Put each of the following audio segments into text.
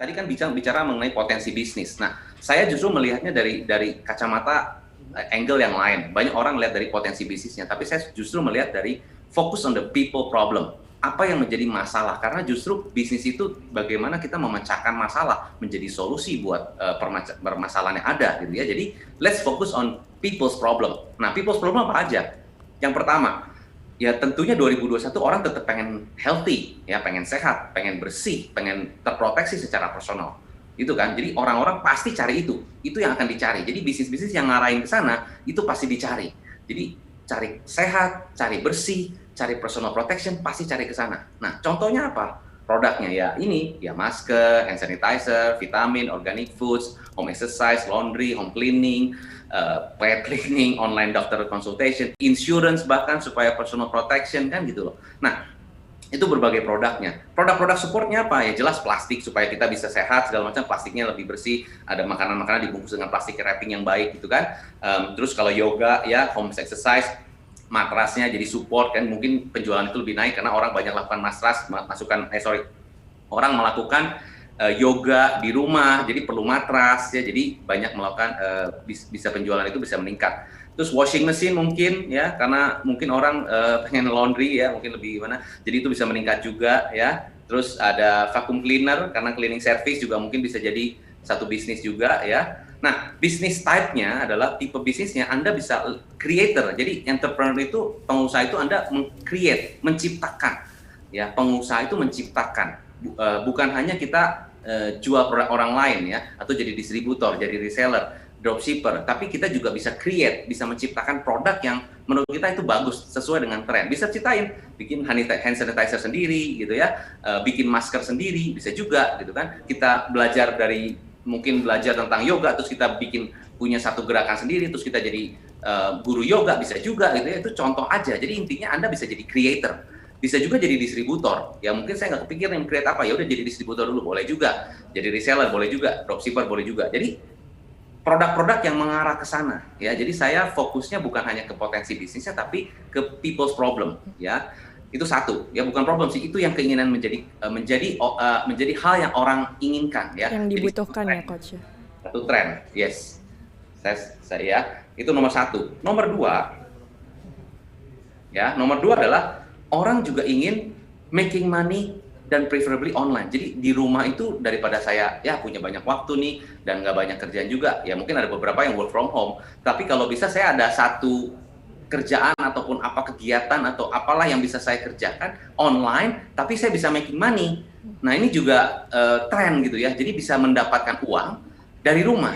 tadi kan bicara mengenai potensi bisnis. Nah, saya justru melihatnya dari kacamata angle yang lain. Banyak orang lihat dari potensi bisnisnya, tapi saya justru melihat dari focus on the people problem. Apa yang menjadi masalah? Karena justru bisnis itu bagaimana kita memecahkan masalah menjadi solusi buat permasalahan yang ada, gitu ya. Jadi let's focus on people's problem. Nah, people's problem apa aja? Yang pertama, ya tentunya 2021 orang tetap pengen healthy, ya pengen sehat, pengen bersih, pengen terproteksi secara personal. Itu kan, jadi orang-orang pasti cari itu yang akan dicari. Jadi bisnis-bisnis yang ngarahin ke sana, itu pasti dicari. Jadi cari sehat, cari bersih, cari personal protection, pasti cari ke sana. Nah, contohnya apa? Produknya ya ini, ya masker, hand sanitizer, vitamin, organic foods, home exercise, laundry, home cleaning, pet cleaning, online doctor consultation, insurance bahkan supaya personal protection kan gitu loh. Nah, itu berbagai produknya. Produk-produk supportnya apa? Ya jelas plastik supaya kita bisa sehat, segala macam plastiknya lebih bersih, ada makanan-makanan dibungkus dengan plastik wrapping yang baik gitu kan. Terus kalau yoga ya, home exercise, matrasnya jadi support kan, mungkin penjualan itu lebih naik karena orang banyak lakukan orang melakukan yoga di rumah, jadi perlu matras ya, jadi banyak melakukan bisa penjualan itu bisa meningkat. Terus washing machine mungkin ya, karena mungkin orang pengen laundry ya, mungkin lebih gimana, jadi itu bisa meningkat juga ya. Terus ada vacuum cleaner karena cleaning service juga mungkin bisa jadi satu bisnis juga ya. Nah, bisnis type-nya adalah tipe bisnisnya Anda bisa creator. Jadi entrepreneur itu, pengusaha itu Anda create, menciptakan. Ya, pengusaha itu menciptakan. Bukan hanya kita jual produk orang lain ya, atau jadi distributor, jadi reseller, dropshipper, tapi kita juga bisa create, bisa menciptakan produk yang menurut kita itu bagus, sesuai dengan tren. Bisa ciptain, bikin hand sanitizer sendiri gitu ya, bikin masker sendiri, bisa juga gitu kan. Kita mungkin belajar tentang yoga, terus kita punya satu gerakan sendiri, terus kita jadi guru yoga, bisa juga gitu ya. Itu contoh aja. Jadi intinya Anda bisa jadi creator, bisa juga jadi distributor. Ya mungkin saya nggak kepikiran yang create apa, ya udah jadi distributor dulu, boleh juga. Jadi reseller boleh juga, dropshipper boleh juga. Jadi produk-produk yang mengarah ke sana ya. Jadi saya fokusnya bukan hanya ke potensi bisnisnya, tapi ke people's problem ya. Itu satu ya, bukan problem sih, itu yang keinginan menjadi hal yang orang inginkan ya, yang dibutuhkan ya coach. Satu tren, yes, saya itu nomor satu. Nomor dua adalah orang juga ingin making money dan preferably online. Jadi di rumah itu daripada saya ya punya banyak waktu nih dan nggak banyak kerjaan juga, ya mungkin ada beberapa yang work from home, tapi kalau bisa saya ada satu kerjaan ataupun apa kegiatan atau apalah yang bisa saya kerjakan online, tapi saya bisa making money. Nah ini juga tren gitu ya, jadi bisa mendapatkan uang dari rumah,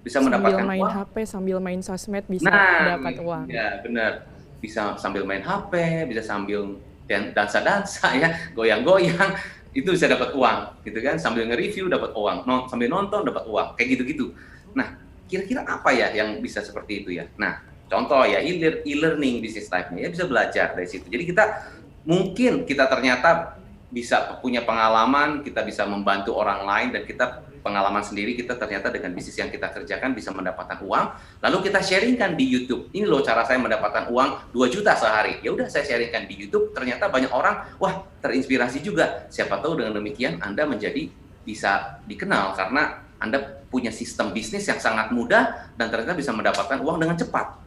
bisa sambil mendapatkan main uang. HP, sambil main sosmed bisa dapat uang. Ya benar, bisa sambil main HP, bisa sambil dansa-dansa ya, goyang-goyang, itu bisa dapat uang gitu kan, sambil nge-review dapat uang, sambil nonton dapat uang, kayak gitu-gitu. Nah kira-kira apa ya yang bisa seperti itu ya? Nah contoh ya e-learning bisnis type-nya, ya bisa belajar dari situ. Jadi kita ternyata bisa punya pengalaman, kita bisa membantu orang lain, dan kita pengalaman sendiri kita ternyata dengan bisnis yang kita kerjakan bisa mendapatkan uang, lalu kita sharingkan di YouTube. Ini loh cara saya mendapatkan uang 2 juta sehari. Ya udah saya sharingkan di YouTube, ternyata banyak orang wah terinspirasi juga. Siapa tahu dengan demikian Anda bisa dikenal karena Anda punya sistem bisnis yang sangat mudah dan ternyata bisa mendapatkan uang dengan cepat.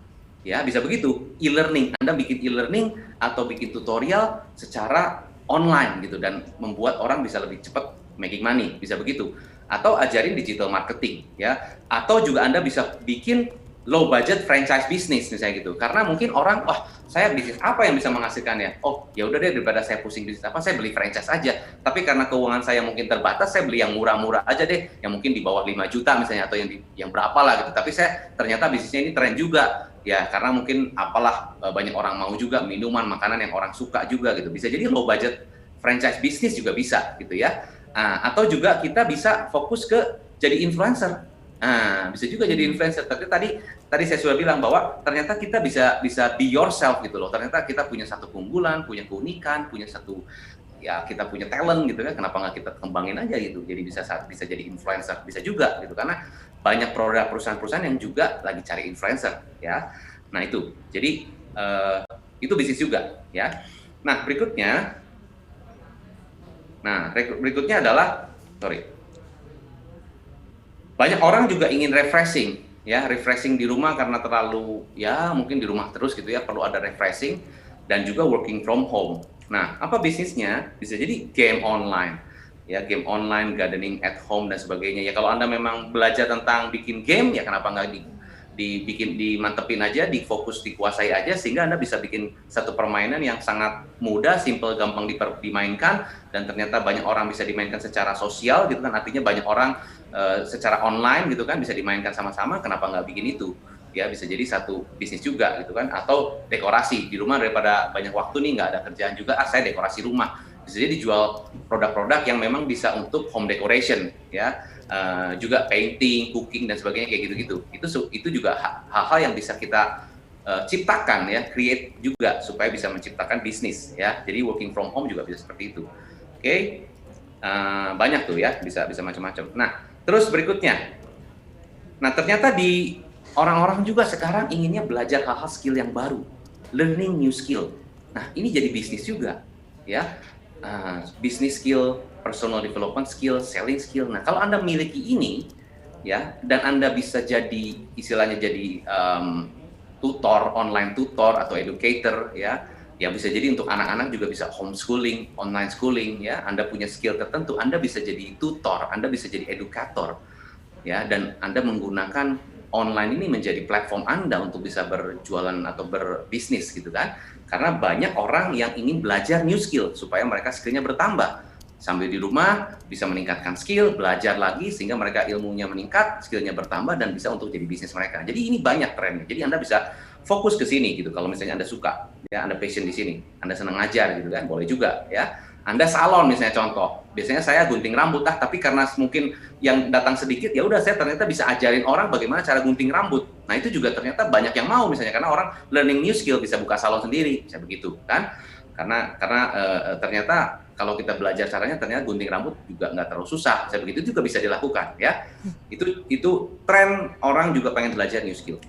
Ya, bisa begitu. E-learning, Anda bikin e-learning atau bikin tutorial secara online gitu dan membuat orang bisa lebih cepat making money, bisa begitu. Atau ajarin digital marketing ya. Atau juga Anda bisa bikin low budget franchise business misalnya gitu. Karena mungkin orang, wah, saya bisnis apa yang bisa menghasilkannya? Oh, ya udah deh, daripada saya pusing bisnis apa, saya beli franchise aja. Tapi karena keuangan saya mungkin terbatas, saya beli yang murah-murah aja deh, yang mungkin di bawah 5 juta misalnya, atau yang berapa lah gitu. Tapi saya ternyata bisnisnya ini tren juga. Ya, karena mungkin apalah banyak orang mau juga, minuman, makanan yang orang suka juga gitu. Bisa jadi low budget franchise business juga bisa gitu ya. Atau juga kita bisa fokus ke jadi influencer. Bisa juga jadi influencer. Tapi tadi saya sudah bilang bahwa ternyata kita bisa be yourself gitu loh. Ternyata kita punya satu keunggulan, punya keunikan, kita punya talent gitu kan. Kenapa nggak kita kembangin aja gitu. Jadi bisa jadi influencer, bisa juga gitu, karena banyak perusahaan-perusahaan yang juga lagi cari influencer ya. Nah itu. Jadi itu bisnis juga ya. Nah, berikutnya adalah Banyak orang juga ingin refreshing, ya, refreshing di rumah karena terlalu, ya mungkin di rumah terus gitu ya, perlu ada refreshing dan juga working from home. Nah, apa bisnisnya? Bisa jadi game online, ya, game online, gardening at home dan sebagainya. Ya kalau Anda memang belajar tentang bikin game, ya kenapa nggak dibikin, dimantepin aja, difokus, dikuasai aja, sehingga Anda bisa bikin satu permainan yang sangat mudah, simple, gampang dimainkan, dan ternyata banyak orang bisa dimainkan secara sosial gitu kan, artinya banyak orang secara online gitu kan bisa dimainkan sama-sama, kenapa nggak bikin itu? Ya bisa jadi satu bisnis juga gitu kan, atau dekorasi di rumah daripada banyak waktu nih nggak ada kerjaan juga, saya dekorasi rumah, bisa jadi dijual produk-produk yang memang bisa untuk home decoration ya. Juga painting, cooking dan sebagainya kayak gitu-gitu. Itu juga hal-hal yang bisa kita ciptakan ya, create juga supaya bisa menciptakan bisnis ya. Jadi working from home juga bisa seperti itu. Oke. Banyak tuh ya, bisa macam-macam. Nah, terus berikutnya. Nah, ternyata di orang-orang juga sekarang inginnya belajar hal-hal skill yang baru, learning new skill. Nah, ini jadi bisnis juga ya. Business skill, personal development skill, selling skill. Nah, kalau Anda miliki ini, ya, dan Anda bisa jadi, istilahnya jadi tutor, online tutor atau educator, ya, yang bisa jadi untuk anak-anak juga bisa homeschooling, online schooling, ya. Anda punya skill tertentu, Anda bisa jadi tutor, Anda bisa jadi edukator, ya, dan Anda menggunakan online ini menjadi platform Anda untuk bisa berjualan atau berbisnis gitu kan. Karena banyak orang yang ingin belajar new skill supaya mereka skillnya bertambah. Sambil di rumah bisa meningkatkan skill, belajar lagi sehingga mereka ilmunya meningkat, skillnya bertambah dan bisa untuk jadi bisnis mereka. Jadi ini banyak trennya. Jadi Anda bisa fokus ke sini gitu. Kalau misalnya Anda suka, ya Anda passion di sini, Anda senang ngajar gitu kan, boleh juga ya. Anda salon misalnya contoh, biasanya saya gunting rambut, tapi karena mungkin yang datang sedikit, ya udah saya ternyata bisa ajarin orang bagaimana cara gunting rambut. Nah itu juga ternyata banyak yang mau misalnya, karena orang learning new skill bisa buka salon sendiri, bisa begitu kan? Karena ternyata kalau kita belajar caranya, ternyata gunting rambut juga nggak terlalu susah, bisa begitu juga bisa dilakukan ya. Itu tren orang juga pengen belajar new skill.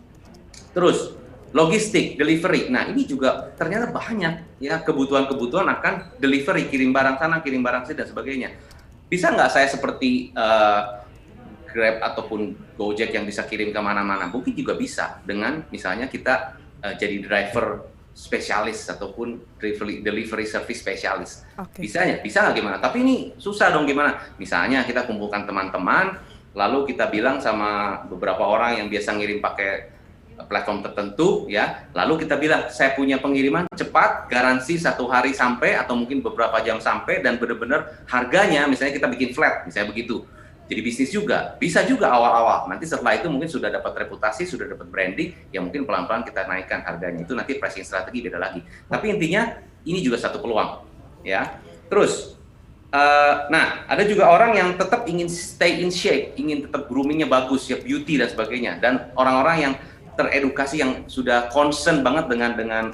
Terus logistik, delivery. Nah, ini juga ternyata banyak ya kebutuhan-kebutuhan akan delivery, kirim barang sana, kirim barang sini dan sebagainya. Bisa nggak saya seperti Grab ataupun Gojek yang bisa kirim ke mana-mana? Mungkin juga bisa dengan misalnya kita jadi driver spesialis ataupun delivery service spesialis. Okay. Bisa nggak gimana? Tapi ini susah dong gimana? Misalnya kita kumpulkan teman-teman, lalu kita bilang sama beberapa orang yang biasa ngirim pakai platform tertentu ya, lalu kita bilang saya punya pengiriman cepat, garansi 1 hari sampai atau mungkin beberapa jam sampai dan benar-benar harganya misalnya kita bikin flat, misalnya begitu. Jadi bisnis juga, bisa juga awal-awal. Nanti setelah itu mungkin sudah dapat reputasi, sudah dapat branding, ya mungkin pelan-pelan kita naikkan harganya. Itu nanti pricing strategi beda lagi. Tapi intinya ini juga satu peluang ya. Terus nah, ada juga orang yang tetap ingin stay in shape, ingin tetap groomingnya bagus, ya beauty dan sebagainya. Dan orang-orang yang teredukasi yang sudah concern banget dengan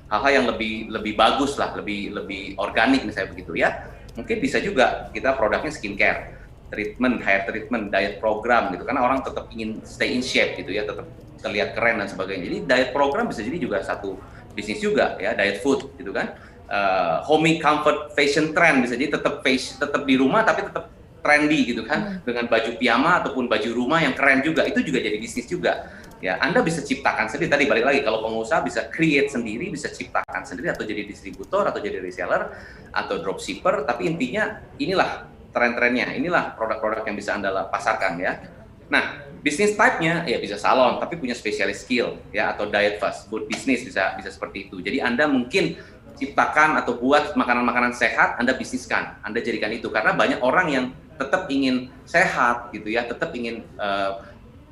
hal-hal yang lebih bagus lah, lebih organik misalnya begitu ya. Mungkin bisa juga kita produknya skincare, treatment, hair treatment, diet program gitu, karena orang tetap ingin stay in shape gitu ya, tetap terlihat keren dan sebagainya. Jadi diet program bisa jadi juga satu bisnis juga ya, diet food gitu kan. Homey comfort fashion trend bisa jadi tetap di rumah tapi tetap trendy gitu kan, dengan baju piyama ataupun baju rumah yang keren juga, itu juga jadi bisnis juga. Ya, Anda bisa ciptakan sendiri, tadi balik lagi, kalau pengusaha bisa create sendiri, bisa ciptakan sendiri, atau jadi distributor, atau jadi reseller, atau dropshipper, tapi intinya inilah tren-trennya, inilah produk-produk yang bisa Anda pasarkan ya. Nah, bisnis type-nya ya bisa salon, tapi punya specialist skill ya, atau diet fast food business bisa seperti itu. Jadi Anda mungkin ciptakan atau buat makanan-makanan sehat, Anda bisniskan, Anda jadikan itu, karena banyak orang yang tetap ingin sehat gitu ya, tetap ingin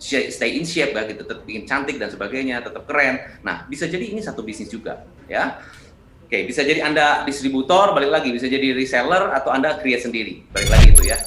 stay in shape ya, gitu, tetap ingin cantik dan sebagainya, tetap keren. Nah, bisa jadi ini satu bisnis juga ya. Oke, bisa jadi Anda distributor, balik lagi bisa jadi reseller, atau Anda create sendiri, balik lagi itu ya.